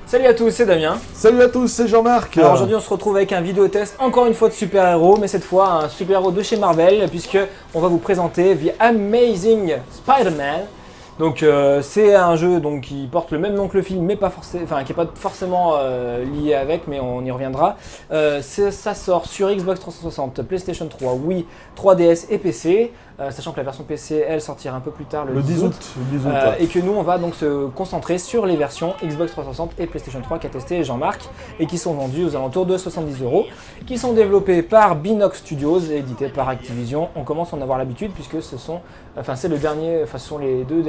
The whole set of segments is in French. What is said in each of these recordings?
Salut à tous, c'est Damien. Salut à tous, c'est Jean-Marc. Alors aujourd'hui on se retrouve avec un vidéo test encore une fois de super-héros, mais cette fois un super-héros de chez Marvel, puisque on va vous présenter The Amazing Spider-Man. Donc c'est un jeu donc, qui porte le même nom que le film, mais pas forcément, enfin qui n'est pas forcément lié avec, mais on y reviendra. Ça sort sur Xbox 360, PlayStation 3, Wii, 3DS et PC. Sachant que la version PC, elle sortira un peu plus tard le 10 août. Et que nous, on va donc se concentrer sur les versions Xbox 360 et PlayStation 3 qu'a testé Jean-Marc et qui sont vendues aux alentours de 70 €, qui sont développées par Binox Studios et éditées par Activision. On commence à en avoir l'habitude puisque ce sont les deux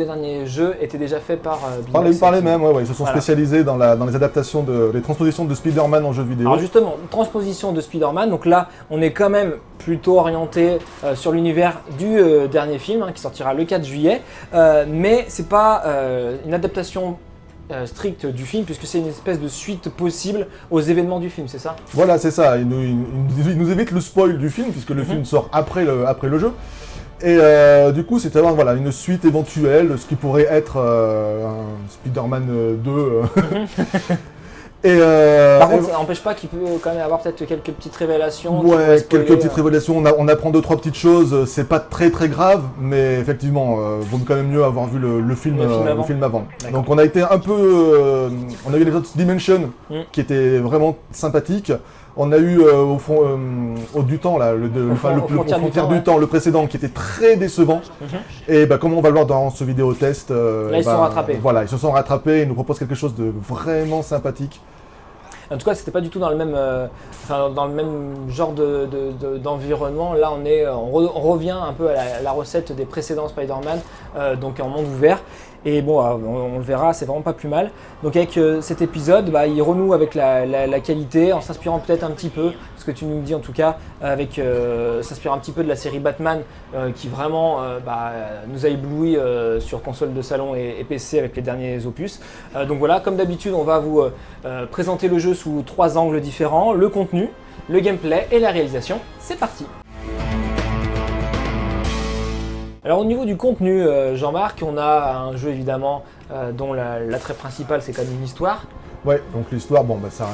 derniers jeux étaient déjà faits par Binox. Par les mêmes, ouais, ils se sont spécialisés dans les adaptations, les transpositions de Spider-Man en jeu vidéo. Alors justement, transposition de Spider-Man, donc là on est quand même plutôt orienté sur l'univers du dernier film qui sortira le 4 juillet, mais c'est pas une adaptation stricte du film puisque c'est une espèce de suite possible aux événements du film, c'est ça? Voilà, c'est ça, il nous évite le spoil du film puisque le film sort après le jeu. Et du coup, c'est avoir une suite éventuelle, ce qui pourrait être un Spider-Man 2. Par contre, ça n'empêche pas qu'il peut quand même avoir peut-être quelques petites révélations. Ouais, quelques petites révélations. On apprend 2-3 petites choses. C'est pas très grave, mais effectivement, vaut quand même mieux avoir vu le film avant. Donc on a été un peu, on a eu les autres Dimension qui étaient vraiment sympathiques. On a eu au du temps là, le Frontière du temps, le précédent qui était très décevant. Et comme on va le voir dans ce vidéo test, là ils sont rattrapés. Voilà, ils se sont rattrapés. Ils nous proposent quelque chose de vraiment sympathique. En tout cas, c'était pas du tout dans le même, genre d'environnement. Là, on revient un peu à la recette des précédents Spider-Man, donc en monde ouvert. Et bon, on le verra, c'est vraiment pas plus mal. Donc avec cet épisode, il renoue avec la qualité, en s'inspirant peut-être un petit peu, ce que tu nous dis en tout cas, s'inspirant un petit peu de la série Batman, qui vraiment nous a ébloui sur console de salon et PC avec les derniers opus. Donc voilà, comme d'habitude, on va vous présenter le jeu sous 3 angles différents, le contenu, le gameplay et la réalisation. C'est parti! Alors au niveau du contenu, Jean-Marc, on a un jeu évidemment dont l'attrait principal c'est quand même une histoire. Ouais, donc l'histoire,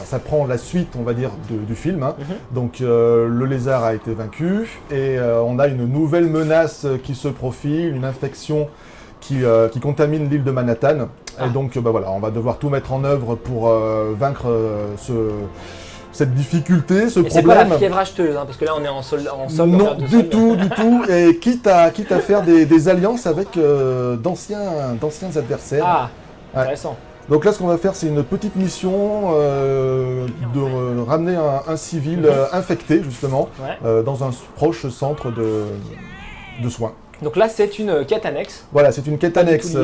ça prend la suite, on va dire, du film. Donc le lézard a été vaincu et on a une nouvelle menace qui se profile, une infection qui contamine l'île de Manhattan. Et donc on va devoir tout mettre en œuvre pour vaincre cette difficulté, ce problème. C'est pas la fièvre acheteuse, parce que là on est en solde. Non, du tout. Et quitte à faire des alliances avec d'anciens adversaires. Ah, intéressant. Donc là, ce qu'on va faire, c'est une petite mission de ramener un civil infecté, justement, dans un proche centre de soins. Donc là, c'est une quête annexe. Voilà, c'est une quête annexe.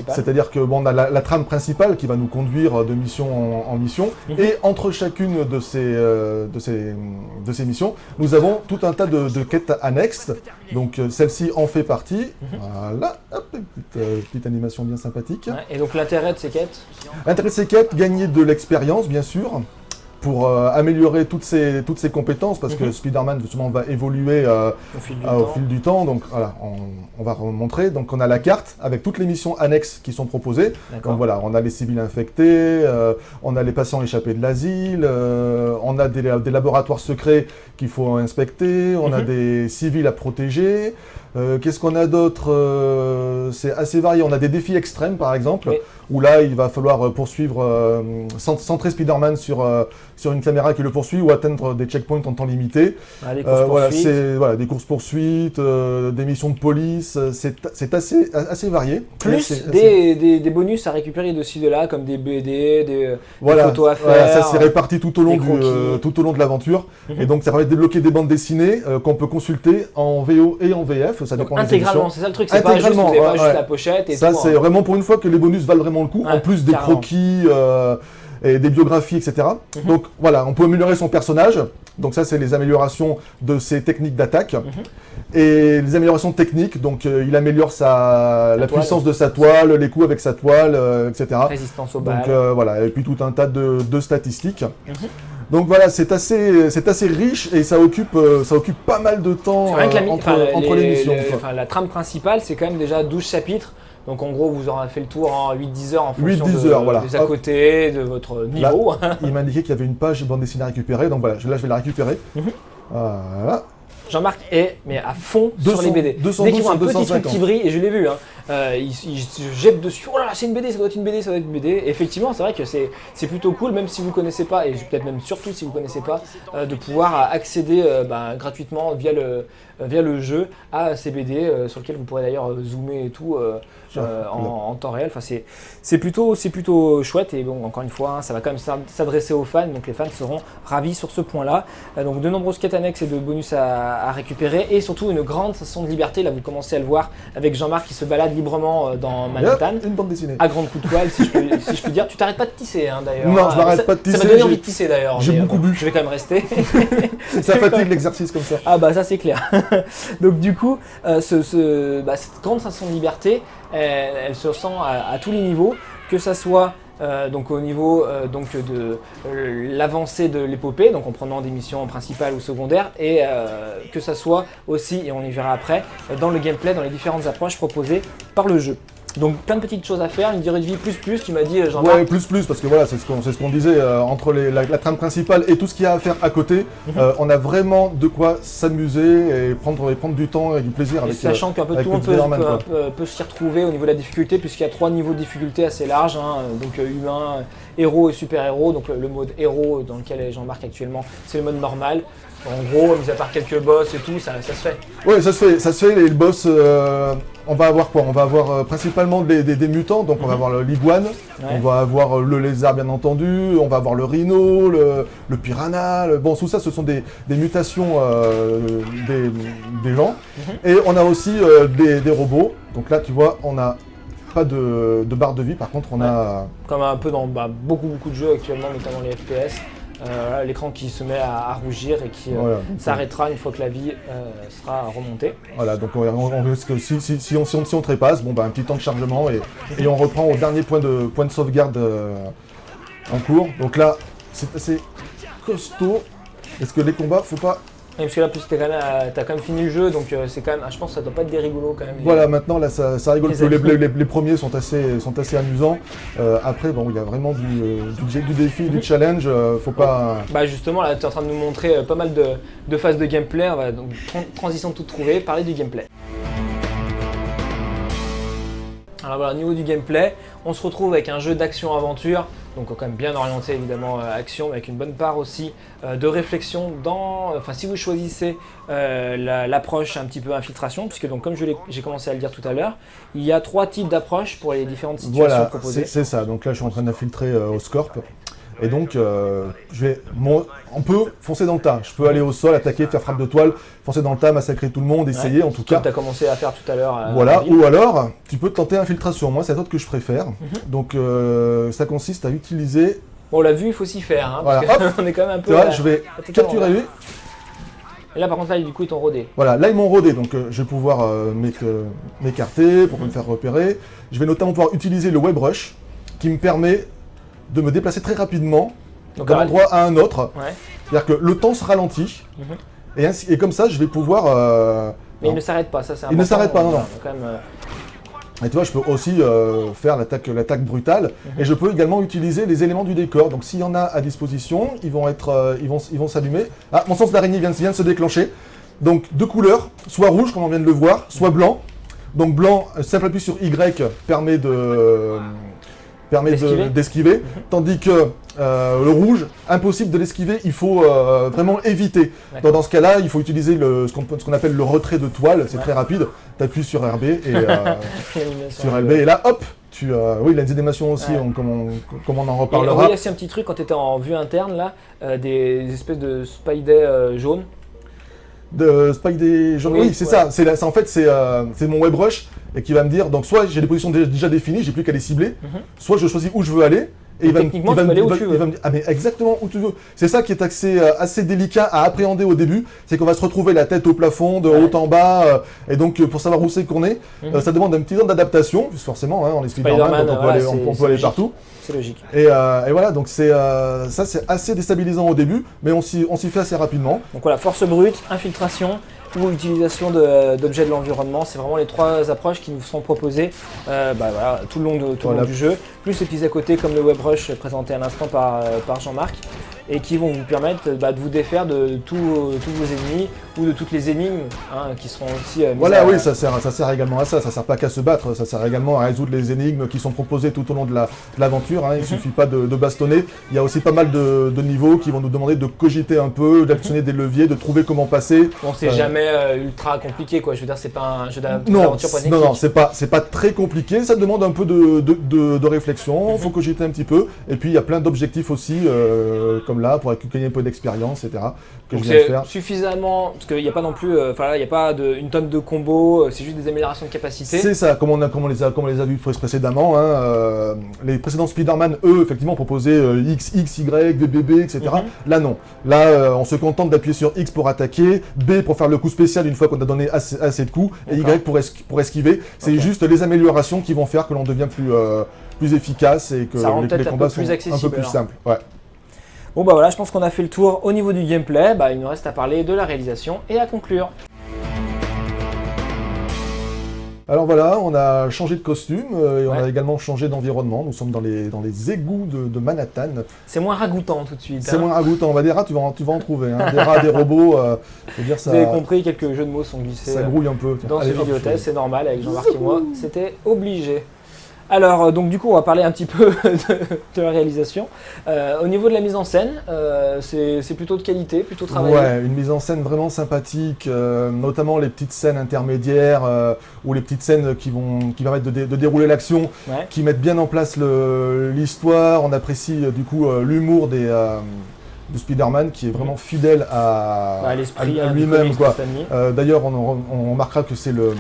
C'est-à-dire que on a la trame principale qui va nous conduire de mission en mission, et entre chacune de ces missions, nous avons tout un tas de quêtes annexes. Donc celle-ci en fait partie. Voilà, hop, petite animation bien sympathique. Et donc l'intérêt de ces quêtes? L'intérêt de ces quêtes, gagner de l'expérience, bien sûr, pour améliorer toutes ses compétences, parce que Spider-Man justement va évoluer au fil du temps. Donc voilà, on va remontrer. Donc on a la carte avec toutes les missions annexes qui sont proposées. Donc voilà, on a les civils infectés, on a les patients échappés de l'asile, on a des laboratoires secrets qu'il faut inspecter, on a des civils à protéger. Qu'est-ce qu'on a d'autre? C'est assez varié. On a des défis extrêmes, par exemple, où là, il va falloir poursuivre, centrer Spider-Man sur une caméra qui le poursuit ou atteindre des checkpoints en temps limité. Des courses-poursuites, des missions de police. C'est assez varié. Plus des bonus à récupérer de ci, de là, comme des BD, des photos à faire. Ça s'est réparti tout au long de l'aventure. Et donc, ça permet de débloquer des bandes dessinées qu'on peut consulter en VO et en VF. Ça dépend intégralement, c'est ça le truc, c'est pas juste la pochette et ça, c'est vraiment pour une fois que les bonus valent vraiment le coup, en plus des croquis et des biographies, etc. Donc voilà, on peut améliorer son personnage. Donc ça, c'est les améliorations de ses techniques d'attaque. Et les améliorations techniques, donc il améliore la puissance de sa toile, les coups avec sa toile, etc. Résistance aux balles. Donc voilà, et puis tout un tas de statistiques. Donc voilà, c'est assez riche et ça occupe pas mal de temps entre les missions. La trame principale, c'est quand même déjà 12 chapitres. Donc en gros, vous aurez fait le tour en 8-10 heures en 8-10 fonction heures, voilà. des à côté, de votre niveau. Là, il m'a indiqué qu'il y avait une page bande dessinée à récupérer, donc voilà, là je vais la récupérer. Voilà. Jean-Marc est mais à fond 200, sur les BD. 212 Dès qu'il voit un sur petit truc 250. qui brille, et je l'ai vu, hein, il se jette dessus. Oh là là, c'est une BD, ça doit être une BD, ça doit être une BD. Et effectivement, c'est vrai que c'est plutôt cool, même si vous ne connaissez pas, et peut-être même surtout si vous ne connaissez pas, de pouvoir accéder gratuitement via le jeu à ces BD sur lesquels vous pourrez d'ailleurs zoomer et tout en temps réel. Enfin, c'est plutôt chouette et bon, encore une fois, hein, ça va quand même s'adresser aux fans, donc les fans seront ravis sur ce point-là. Donc de nombreuses quêtes annexes et de bonus à récupérer et surtout une grande sensation de liberté. Là, vous commencez à le voir avec Jean-Marc qui se balade librement dans Manhattan. Une bande dessinée. À grands coups de poil, si je peux dire. Tu t'arrêtes pas de tisser hein, d'ailleurs. Non, je m'arrête pas de tisser. Ça m'a donné envie de tisser d'ailleurs. J'ai beaucoup bu. Je vais quand même rester. Ça fatigue l'exercice comme ça. Ah bah ça c'est clair. Donc du coup, cette grande sensation de liberté, elle se ressent à tous les niveaux, que ça soit donc au niveau de l'avancée de l'épopée, donc en prenant des missions principales ou secondaires, et que ça soit aussi, et on y verra après, dans le gameplay, dans les différentes approches proposées par le jeu. Donc plein de petites choses à faire, une durée de vie plus, tu m'as dit Jean-Marc. Ouais, plus, parce que voilà, c'est ce qu'on disait, entre la trame principale et tout ce qu'il y a à faire à côté, on a vraiment de quoi s'amuser et prendre du temps et du plaisir avec sachant qu'un peu tout le monde peut s'y retrouver au niveau de la difficulté, puisqu'il y a 3 niveaux de difficulté assez larges, hein, donc humain, héros et super-héros. Donc le mode héros dans lequel est Jean-Marc actuellement, c'est le mode normal. En gros, mis à part quelques boss et tout, ça se fait. Oui, ça se fait, les boss, on va avoir quoi? On va avoir principalement des mutants, donc on va avoir l'iguane, on va avoir le lézard bien entendu, on va avoir le rhino, le piranha, bon tout ça ce sont des mutations des gens. Et on a aussi des robots, donc là tu vois, on n'a pas de barre de vie, par contre on a... Comme un peu dans beaucoup de jeux actuellement, notamment les FPS. L'écran qui se met à rougir et qui s'arrêtera une fois que la vie sera remontée. Voilà, donc on risque, si on trépasse, bon, un petit temps de chargement et on reprend au dernier point de sauvegarde en cours. Donc là, c'est assez costaud. Est-ce que les combats, faut pas... Et parce que là, t'as quand même fini le jeu, donc c'est quand même, je pense que ça doit pas être des rigolos quand même. Voilà, maintenant là, ça rigole. Les premiers sont assez amusants. Après, bon, il y a vraiment du défi, du challenge. Faut pas. Justement, là, tu es en train de nous montrer pas mal de phases de gameplay. On va donc transition de tout trouver, parler du gameplay. Alors voilà, au niveau du gameplay, on se retrouve avec un jeu d'action-aventure, donc quand même bien orienté évidemment action, mais avec une bonne part aussi de réflexion si vous choisissez l'approche un petit peu infiltration, puisque donc comme j'ai commencé à le dire tout à l'heure, il y a 3 types d'approches pour les différentes situations proposées. C'est ça, donc là je suis en train d'infiltrer au Scorp. Et donc, on peut foncer dans le tas. Je peux aller au sol, attaquer, faire frappe de toile, foncer dans le tas, massacrer tout le monde, essayer en tout cas. Comme tu as commencé à faire tout à l'heure. Voilà, ou alors, tu peux tenter infiltration. Moi, c'est la méthode que je préfère. Donc, ça consiste à utiliser... Bon, on l'a vu, il faut s'y faire. Hein, voilà, parce on est quand même un peu... Je vais capturer lui. Et là, par contre, là, du coup, ils t'ont rodé. Voilà, là, ils m'ont rodé. Donc, je vais pouvoir m'écarter pour me faire repérer. Je vais notamment pouvoir utiliser le web rush qui me permet de me déplacer très rapidement d'un endroit à un autre. C'est-à-dire que le temps se ralentit et comme ça je vais pouvoir... Mais il ne s'arrête pas, ça c'est important. Il ne s'arrête pas, non. Quand même, Et tu vois, je peux aussi faire l'attaque brutale et je peux également utiliser les éléments du décor. Donc s'il y en a à disposition, ils vont s'allumer. Ah, mon sens d'araignée vient de se déclencher. Donc 2 couleurs, soit rouge comme on vient de le voir, soit blanc. Donc blanc, simple appui sur Y permet d'esquiver, tandis que le rouge, impossible de l'esquiver, il faut vraiment éviter. Donc, dans ce cas-là, il faut utiliser ce qu'on appelle le retrait de toile, c'est très rapide, tu appuies sur RB et et là hop, oui, il a des animations aussi, comme on en reparlera. Il y a aussi un petit truc quand tu étais en vue interne, là, des espèces de Spidey jaunes. De Spidey jaune, oui, c'est ça. En fait, c'est mon web rush et qui va me dire, donc soit j'ai des positions déjà définies, j'ai plus qu'à les cibler, soit je choisis où je veux aller. Et techniquement, tu peux aller où tu veux. Me dire, ah mais exactement où tu veux. C'est ça qui est assez délicat à appréhender au début, c'est qu'on va se retrouver la tête au plafond, de haut en bas, et donc pour savoir où c'est qu'on est, ça demande un petit temps d'adaptation, puisque forcément, on est Spider-Man, donc on peut aller partout. C'est logique. Et voilà, donc ça c'est assez déstabilisant au début, mais on s'y fait assez rapidement. Donc voilà, force brute, infiltration, ou utilisation d'objets de l'environnement. C'est vraiment les trois approches qui nous sont proposées voilà, tout le long du jeu. Plus les petits à côté comme le Web Rush présenté à l'instant par Jean-Marc, et qui vont vous permettre de vous défaire de tous vos ennemis ou de toutes les énigmes qui seront aussi mises voilà, oui, ça sert également à ça. Ça sert pas qu'à se battre, ça sert également à résoudre les énigmes qui sont proposées tout au long de l'aventure. Il suffit pas de bastonner. Il y a aussi pas mal de niveaux qui vont nous demander de cogiter un peu, d'actionner des leviers, de trouver comment passer. Bon, c'est jamais ultra compliqué, quoi. Je veux dire, c'est pas un jeu d'aventure point and click. Non, c'est pas très compliqué. Ça demande un peu de réflexion. Il faut cogiter un petit peu. Et puis il y a plein d'objectifs aussi, comme là, pour gagner un peu d'expérience, etc. Donc c'est suffisamment, parce qu'il n'y a pas non plus, il n'y a pas une tonne de combos, c'est juste des améliorations de capacité. C'est ça, comme on les a vus précédemment. Les précédents Spider-Man, eux, effectivement, proposaient X, Y, VBB, etc. Là, non. Là, on se contente d'appuyer sur X pour attaquer, B pour faire le coup spécial une fois qu'on a donné assez de coups, et Y pour esquiver. C'est juste les améliorations qui vont faire que l'on devient plus efficace et que les combats sont un peu plus simples. Ouais. Bon bah voilà, je pense qu'on a fait le tour au niveau du gameplay, il nous reste à parler de la réalisation et à conclure. Alors voilà, on a changé de costume et on a également changé d'environnement. Nous sommes dans les égouts de Manhattan. C'est moins ragoûtant tout de suite. C'est moins ragoûtant. Des rats, tu vas en trouver. Des rats, des robots. Je veux dire, ça, vous avez compris, quelques jeux de mots sont glissés. Ça grouille un peu. Dans ce vidéotest, c'est normal, avec Jean-Marc et moi, c'était obligé. Alors, donc du coup, on va parler un petit peu de la réalisation. Au niveau de la mise en scène, c'est plutôt de qualité, plutôt travaillé. Ouais, une mise en scène vraiment sympathique, notamment les petites scènes intermédiaires ou les petites scènes qui permettent de dérouler l'action, qui mettent bien en place l'histoire. On apprécie du coup l'humour de Spider-Man qui est vraiment fidèle à lui-même. D'ailleurs, on remarquera que c'est le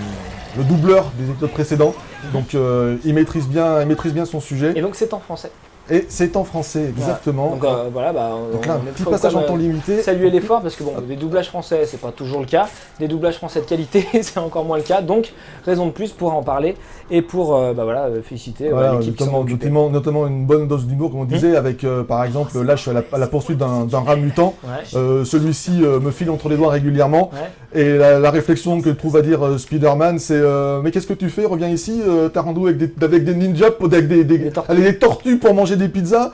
doubleur des épisodes précédents, donc il maîtrise bien son sujet. Et donc c'est en français. Et c'est en français, exactement. Donc voilà, donc là, un petit passage en temps limité. Saluer l'effort, parce que bon, des doublages français, c'est pas toujours le cas. Des doublages français de qualité, c'est encore moins le cas. Donc, raison de plus pour en parler et pour féliciter l'équipe qui s'en est occupée. Notamment une bonne dose d'humour, comme on disait, avec par exemple, là je suis à la poursuite d'un rat mutant. Celui-ci me file entre les doigts régulièrement. Et la réflexion que trouve à dire Spider-Man, c'est mais qu'est-ce que tu fais? Reviens ici, t'as rendez-vous avec des ninjas, avec des tortues pour manger des pizzas.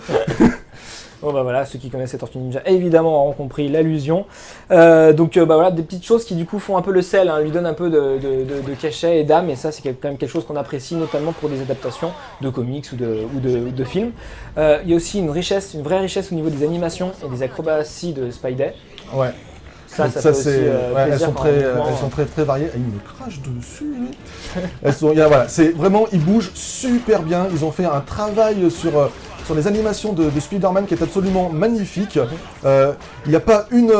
Bon voilà, ceux qui connaissent les Tortues Ninja évidemment auront compris l'allusion. Donc voilà, des petites choses qui du coup font un peu le sel, lui donnent un peu de cachet et d'âme, et ça c'est quand même quelque chose qu'on apprécie notamment pour des adaptations de comics ou de films. Il y a aussi une vraie richesse au niveau des animations et des acrobaties de Spidey. Ouais. Ça fait aussi elles sont très variées. Il me crache dessus. C'est vraiment, ils bougent super bien. Ils ont fait un travail sur les animations de Spider-Man qui est absolument magnifique. Il n'y a pas une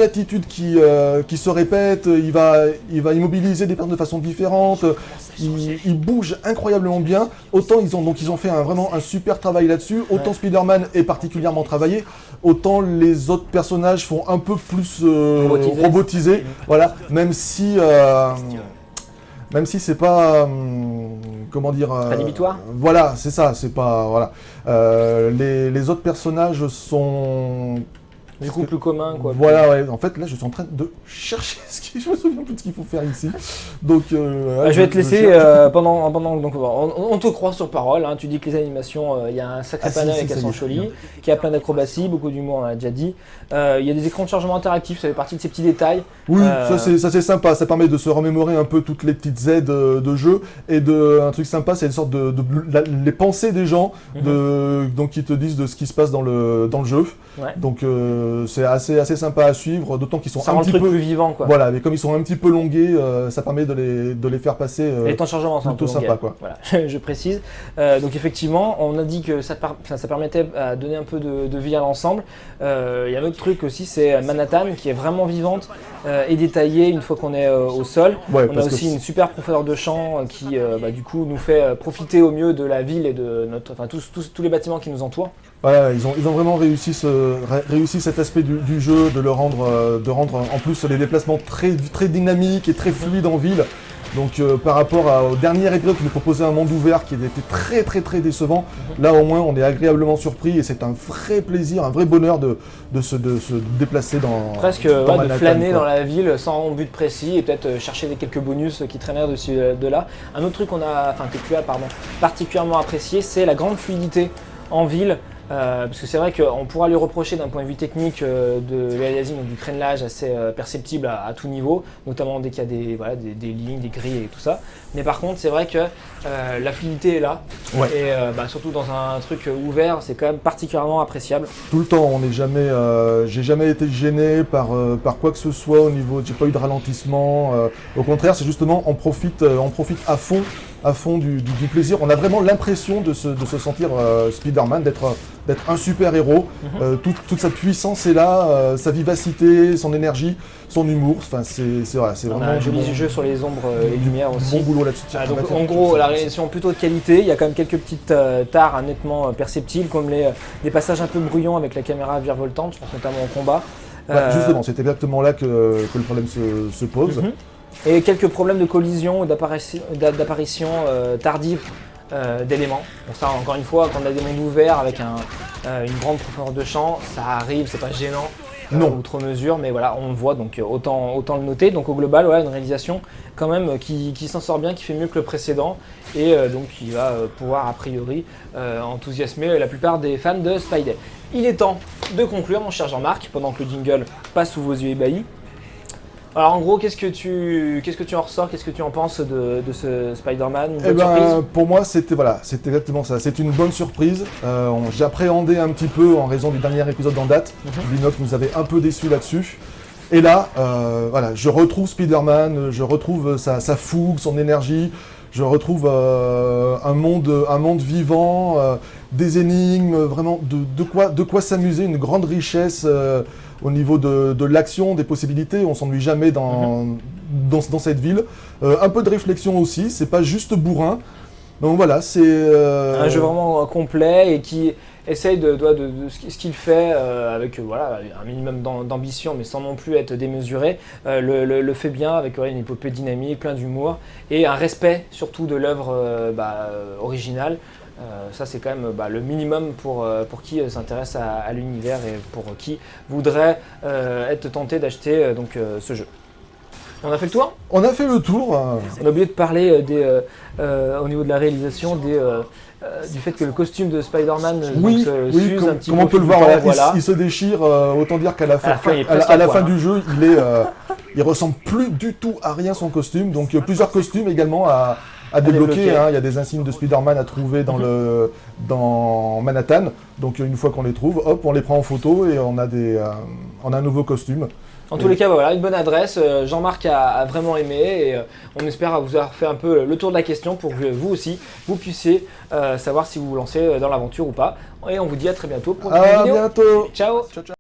attitude qui se répète. Il va immobiliser des personnes de façon différente. Il bouge incroyablement bien. Autant ils ont fait vraiment un super travail là-dessus. Autant Spider-Man est particulièrement travaillé. Autant les autres personnages font un peu plus robotisés. Voilà, même si c'est pas comment dire, rédhibitoire. Voilà, c'est ça, c'est pas voilà. Les autres personnages sont du coup plus commun, quoi. Voilà, ouais. En fait, là, je suis en train de chercher je me souviens plus de ce qu'il faut faire ici. Donc, je vais te laisser pendant. Donc, on te croit sur parole. Tu dis que les animations, il y a un sacré panel avec Assange Jolie, qui a plein d'acrobaties, beaucoup d'humour, on l'a déjà dit. Il y a des écrans de chargement interactifs, ça fait partie de ces petits détails. Oui, ça c'est sympa. Ça permet de se remémorer un peu toutes les petites aides de jeu et un truc sympa, c'est une sorte les pensées des gens, donc qui te disent de ce qui se passe dans le jeu. Donc c'est assez sympa à suivre, d'autant qu'ils sont un petit peu plus vivant, quoi. Voilà, mais comme ils sont un petit peu longués, ça permet de les faire passer. Les temps de chargement sont plutôt sympa, quoi. Voilà, je précise. Donc effectivement, on a dit que ça permettait à donner un peu de vie à l'ensemble. Il y a un autre truc aussi, c'est Manhattan qui est vraiment vivante et détaillée une fois qu'on est au sol. On a aussi une super profondeur de champ qui du coup nous fait profiter au mieux de la ville et de tous les bâtiments qui nous entourent. Voilà, ils ont vraiment réussi cet aspect du jeu, de rendre en plus les déplacements très dynamiques et très fluides en ville. Donc par rapport au dernier épisode qui nous proposait un monde ouvert qui était très décevant, là au moins on est agréablement surpris et c'est un vrai plaisir, un vrai bonheur de se déplacer dans presque dans de Manhattan, flâner quoi. dans la ville sans but précis et peut-être chercher quelques bonus qui traîneraient de là. Un autre truc que tu as particulièrement apprécié, c'est la grande fluidité en ville. Parce que c'est vrai qu'on pourra lui reprocher d'un point de vue technique de l'aliasing, donc du crénelage assez perceptible à tout niveau, notamment dès qu'il y a des lignes, des grilles et tout ça. Mais par contre, c'est vrai que la fluidité est là, Ouais. et surtout dans un truc ouvert, c'est quand même particulièrement appréciable. Tout le temps, on n'est jamais, j'ai jamais été gêné par quoi que ce soit au niveau, j'ai pas eu de ralentissement. Au contraire, c'est justement on profite à fond du plaisir. On a vraiment l'impression de se sentir Spider-Man, d'être un super-héros. Toute sa puissance est là, sa vivacité, son énergie, son humour. Enfin, c'est On a vraiment un joli jeu sur les ombres et lumières aussi. bon boulot là-dessus. Donc en gros, la réalisation plutôt de qualité. Il y a quand même quelques petites tares nettement perceptibles, comme des passages un peu bruyants avec la caméra virevoltante, je pense notamment au combat. Justement, c'est exactement là que le problème se pose. Et quelques problèmes de collision ou d'apparition tardive d'éléments. Bon, ça, encore une fois, quand on a des mondes ouverts avec une grande profondeur de champ, ça arrive, c'est pas gênant. Outre mesure, mais voilà, on le voit, donc autant le noter. Donc au global, une réalisation quand même qui s'en sort bien, qui fait mieux que le précédent et donc qui va pouvoir a priori enthousiasmer la plupart des fans de Spidey. Il est temps de conclure, mon cher Jean-Marc, pendant que le jingle passe sous vos yeux ébahis. Alors en gros, qu'est-ce que tu en ressors, qu'est-ce que tu en penses de ce Spider-Man? Une bonne surprise? Pour moi, c'était exactement ça. C'est une bonne surprise. J'appréhendais un petit peu en raison du dernier épisode en date. Binoc nous avait un peu déçus là-dessus. Et là, je retrouve Spider-Man, je retrouve sa fougue, son énergie. Je retrouve un monde vivant, des énigmes, vraiment de quoi s'amuser, une grande richesse au niveau de l'action, des possibilités. On s'ennuie jamais dans cette ville. Un peu de réflexion aussi, c'est pas juste bourrin. Donc voilà, c'est un jeu vraiment complet et qui essaye de ce qu'il fait avec un minimum d'ambition, mais sans non plus être démesuré, le fait bien avec une épopée dynamique, plein d'humour et un respect surtout de l'œuvre originale. Ça c'est quand même le minimum pour qui s'intéresse à l'univers et pour qui voudrait être tenté d'acheter ce jeu. On a fait le tour? On a fait le tour. On a oublié de parler au niveau de la réalisation du fait que le costume de Spider-Man s'use un petit peu. Comme on peut le voir, il se déchire. Autant dire qu'à la fin du jeu, il ressemble plus du tout à rien son costume. Donc plusieurs costumes également à débloquer. Il y a des insignes de Spider-Man à trouver dans Manhattan. Donc une fois qu'on les trouve, hop, on les prend en photo et on a un nouveau costume. En tous les cas, une bonne adresse. Jean-Marc a vraiment aimé et on espère vous avoir fait un peu le tour de la question pour que vous aussi, vous puissiez savoir si vous vous lancez dans l'aventure ou pas. Et on vous dit à très bientôt pour une nouvelle vidéo. À bientôt. Ciao. Ciao.